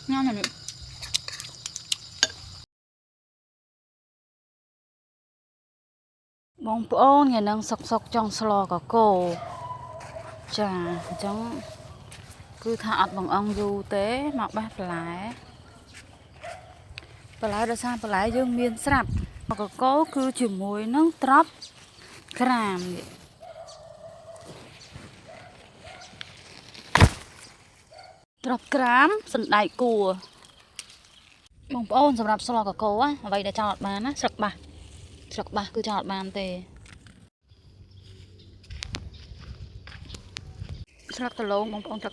ngon này bông bông ngày nắng sọc sọc trong slo cả cổ chà trong cứ thả bằng ông du tế mặc bát lái ra xa lái dương miên sạp mà có cứ chỉ muối nắng trap gram trap gram sần đại cua bông bông sầm rạp slo cả cổ á vậy để chọn bán á sặc bạc cứ chọn bán tề sặc tờ lông bông bông sặc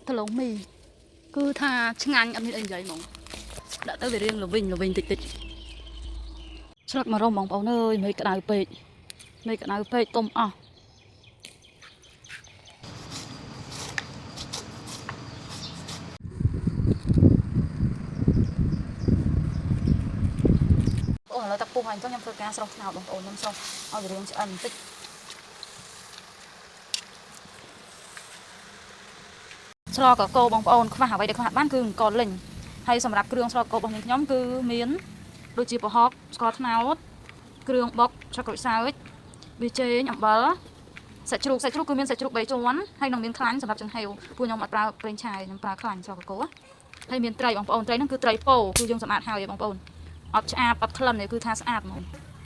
tờ lông mì cứ tha chăng anh ăn như vậy mỏng đã tới về riêng là bình tịch sặc mà rong bông bông ơi mấy cái nào pê tôm à ôi là tập phù hành cho nhâm phơi cá sọc nào bông bông nhâm sọc ao về riêng sẽ ăn tích sọc cả cô bông bông không phải vậy để không hạt bán cứ còn lình hayสำหรับเครื่องสกปรกของnhómគឺមានដូចជាប្រហុកស្ករត្នោតគ្រឿងបុកឆាកូសាវប៊ីចេងអំបិលសាច់ជ្រូកគឺមានសាច់ជ្រូក3ជាន់ហើយនឹងមានខ្លាញ់សម្រាប់ចំហេវពួកខ្ញុំអត់ប្រើប្រេងឆាខ្ញុំប្រើខ្លាញ់សកកូហើយមានត្រីបងប្អូនត្រីហ្នឹងគឺត្រីពោគឺយើងសម្អាតហើយបងប្អូនអត់ឆ្អាបអត់ក្លិននេះគឺថាស្អាតហ្មង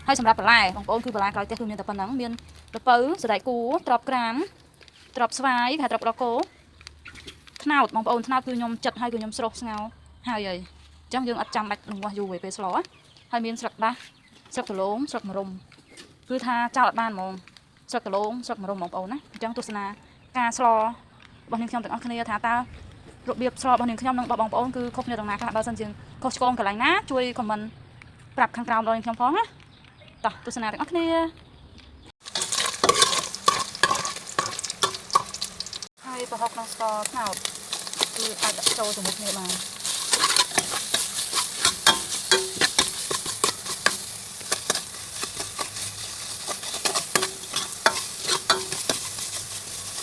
ហើយសម្រាប់បន្លែបងប្អូនគឺបន្លែក្រោយផ្ទះគឺមានតែប៉ុណ្្នឹងមានល្ពៅសណ្តែកគួរត្រប់ក្រាមត្រប់ស្វាយហើយត្រប់រកគោត្នោតបងប្អូនត្នោតគឺខ្ញុំចិត្តហើយគឺខ្ញុំស្រស់ស្ងោហើយអញ្ចឹងយើងអត់ចាំបាច់នឹងវាស់យូរពេលស្លោហើយមានស្លឹកដាស់ស្លឹកដលងស្លឹកម្រុំគឺថាចោលអត់បានហ្មងស្លឹកដលងស្លឹកម្រុំបងប្អូនណាអញ្ចឹងទស្សនាការស្លរបស់នាងខ្ញុំទាំងអស់គ្នាថាតើរបៀបស្លរបស់នាងខ្ញុំនិងបងប្អូនគឺខុសគ្នាទាំងណាខ្លះបើសិនជាខុសឆ្គងកន្លែងណាជួយខមមិនប្រាប់ខាងក្រោមដល់នាងខ្ញុំផងណាតោះទស្សនាទាំងអស់គ្នាហើយប្រហុកនឹងស្ករត្នោតគឺអាចដាក់ចូលជាមួយគ្នាបាន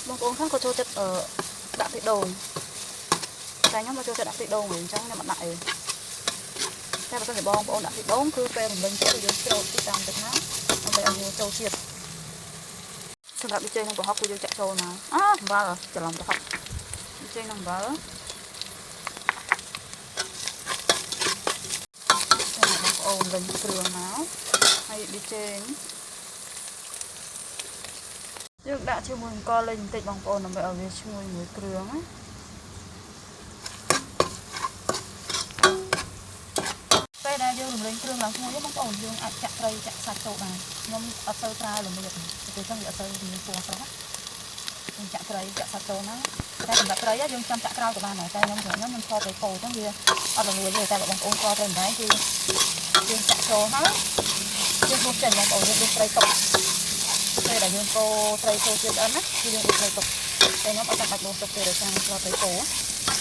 បងប្អូនខាងក៏ចូលចិត្តដាក់ទីដូងតែខ្ញុំមកចូលចិត្តដាក់ទីដូងវិញអញ្ចឹងខ្ញុំអត់ដាក់អីតែបើសិនជាបងប្អូនដាក់ទីដូងគឺពេលរំលឹងចូលយើងចូលទីតាមទឹកណាដើម្បីឲ្យយើងចូលជាតិសម្រាប់ប៊ីចេងនិងប្រហុកគឺយើងចាក់ចូលមកអំបិលច្រឡំប្រហុកប៊ីចេងនិងអំបិលបងប្អូនលិញគ្រឿងមកហើយប៊ីចេងយើងដាក់ជាមួយអង្គលេងបន្តិចបងប្អូនដើម្បីឲ្យវាឈ្ងុយមួយគ្រឿងណាពេលដែលយើងរំលែងគ្រឿងឡើងឈ្ងុយបងប្អូនយើងអាចចាក់ត្រីចាក់សាច់ចូលបានខ្ញុំអត់ទៅប្រើល្មៀតពេលចឹងវាអត់ទៅមានពណ៌ស្រស់យើងចាក់ត្រីចាក់សាច់ចូលណាតែសម្រាប់ត្រីយើងចាំចាក់ក្រោយក៏បានដែរតែខ្ញុំខ្ញុំខកត្រីពោអញ្ចឹងវាអត់រលួយទេតែបងប្អូនខកត្រីម្ដងគឺយើងចាក់ចូលហើយយើងហូបចេញបងប្អូនយើងដួសត្រីទុកពេលដែលយើងកូរត្រីចូលជាតិអិនណាគឺយើងដួសត្រីទុកតែខ្ញុំអត់ចាំបាច់ដួសទុកទេដោយសារខ្ញុំស្លត្រីពោ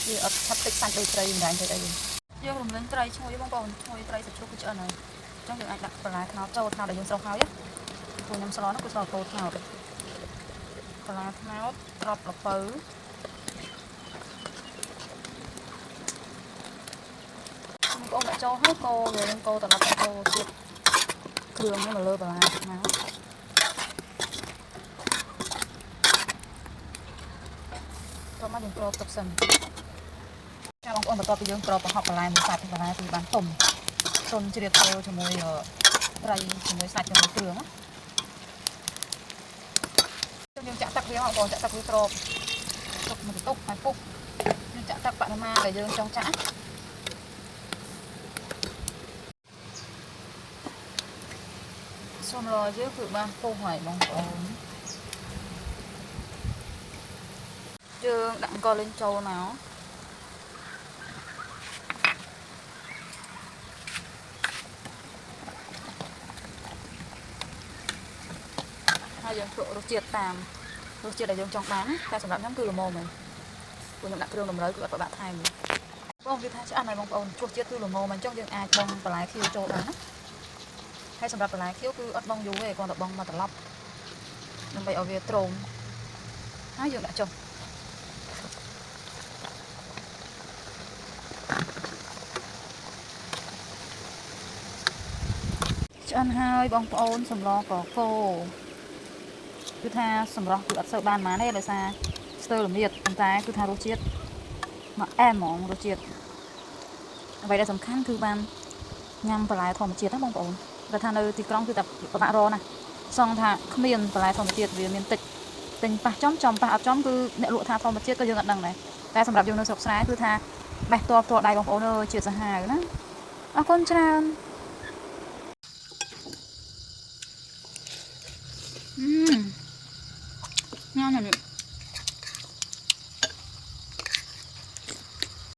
វាអត់ឆាប់តិចសាច់ដូចត្រីម្ដងទេអីយើងរំលឹងត្រីឈ្ងុយបងប្អូនឈ្ងុយត្រីសាច់ជ្រូកគឺឆ្អិនហើយអញ្ចឹងយើងអាចដាក់បន្លែត្នោតចូលត្នោតដែលយើងស្រុះហើយព្រោះខ្ញុំស្លនោះគឺស្លកូរត្នោតបន្លែត្នោតត្រប់ល្ពៅបងប្អូនដាក់ចូលហើយកូរយើងកូរត្រឡប់ចូលជាតិគ្រឿងនេះមកលើបន្លែត្នោតតោះមកយើងក្របទឹកសិនចាបងប្អូនបន្ទាប់ពីយើងក្របប្រហុកបន្លែមួយសាច់បន្លែគឺបានទុំទុនជ្រាបចូលជាមួយត្រីជាមួយសាច់ជាមួយគ្រឿងណាយើងចាក់ទឹកវាបងប្អូនចាក់ទឹកវាក្របទុកមួយទុកហើយពុកយើងចាក់ទឹកបរិមាណដែលយើងចង់ចាក់សូមរយយើងគឺបានពុះហើយបងប្អូនយើងដាក់អង្គលេងចូលមកហើយយើងភ្លក់រសជាតិតាមរសជាតិដែលយើងចង់បានតែសម្រាប់ខ្ញុំគឺល្មមហ្នឹងព្រោះខ្ញុំដាក់គ្រឿងតម្រូវគឺអត់ប្រដាក់ថែមបងវាថាឆ្អិនហើយបងប្អូនរសជាតិគឺល្មមអញ្ចឹងយើងអាចបងបន្លែខៀវចូលបានណាហើយសម្រាប់បន្លែខៀវគឺអត់បងយូរទេគ្រាន់តែបងមកត្រឡប់ដើម្បីឲ្យវាទ្រោមហើយយើងដាក់ចុះ ăn hơi bông ôn sầm lo có cô cứ tha sầm lo cứ ắt sợ ban má này là xa sơ làm nhiệt tầm tay cứ tha rô chiết mà em mỏng rô chiết vậy là tầm khăn cứ ban nhằm và lại thòng chiết á bông ôn và tha nơi thì con cứ tập bạn rô này xong thà miền và lại thòng chiết vì miền tịch tình pa chóm pa chóm cứ nẹo lụa tha thòng chiết có dương ngặt đằng nàyแต่สำหรับยูโนสกสายคือทาแบกตัวใดบางโอเนอร์เจียดสหายนะเอาคนชรา